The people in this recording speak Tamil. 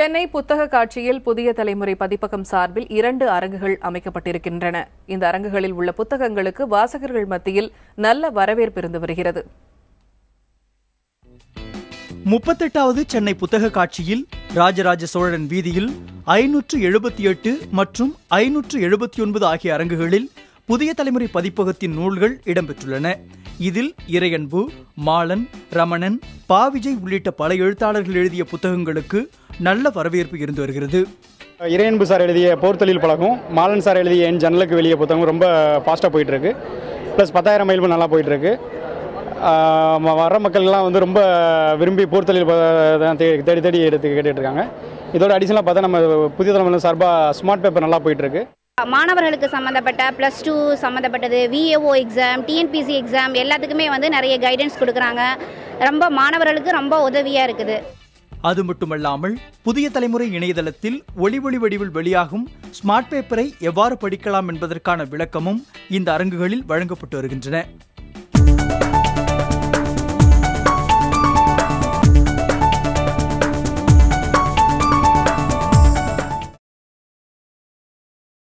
சென்னை புத்தக காட்சியில் புதிய தலைமுறை பதிப்பகம் சார்பில் 2 அரங்குகள் அமைக்கப்பட்டிருக்கின்றன. இந்த அரங்குகளில் உள்ள புத்தகங்களுக்கு வாசகர்கள் மத்தியில் நல்ல வரவேற்பு இருந்து வருகிறது. 38வது சென்னை புத்தக காட்சியில் ராஜராஜ சோழன் வீதியில் 578 மற்றும் 579 ஆகிய அரங்குகளில் புதிய தலைமுறை பதிப்பகத்தின் நூல்கள் இடம்பெற்றுள்ளன. இதில் இறையன்பு, மாலன், ரமணன், பாவிஜய் உள்ளிட்ட பல எழுத்தாளர்கள் எழுதிய புத்தகங்களுக்கு நல்ல வரவேற்பு இருந்து வருகிறது. இறையன்பு சார் எழுதிய போர்த்தொழில் பழகம், மாலன் சார் எழுதிய என் ஜன்னலுக்கு வெளியே புத்தகம் ரொம்ப ஃபாஸ்ட்டாக போயிட்டு இருக்கு. ப்ளஸ் 10,000 மைல் நல்லா போயிட்டு இருக்கு. வர மக்கள்லாம் ரொம்ப விரும்பி போர்த்தொழில் தேடி தேடி எடுத்து கேட்டுட்டு இருக்காங்க. இதோட அடிஷனலாக பார்த்தா நம்ம புதிய தலைமுறை சார்பாக ஸ்மார்ட் பேப்பர் நல்லா போயிட்டு இருக்கு. மாணவர்களுக்கு சம்மந்தப்பட்ட +2 சம்மந்தப்பட்டது, VAO எக்ஸாம், TNPC எக்ஸாம் எல்லாத்துக்குமே நிறைய கைடன்ஸ் கொடுக்குறாங்க. ரொம்ப மாணவர்களுக்கு ரொம்ப உதவியாக இருக்குது. அது மட்டுமல்லாமல் புதிய தலைமுறை இணையதளத்தில் ஒளி வடிவில் வெளியாகும் ஸ்மார்ட் பேப்பரை எவ்வாறு படிக்கலாம் என்பதற்கான விளக்கமும் இந்த அரங்குகளில் வழங்கப்பட்டு வருகின்றன.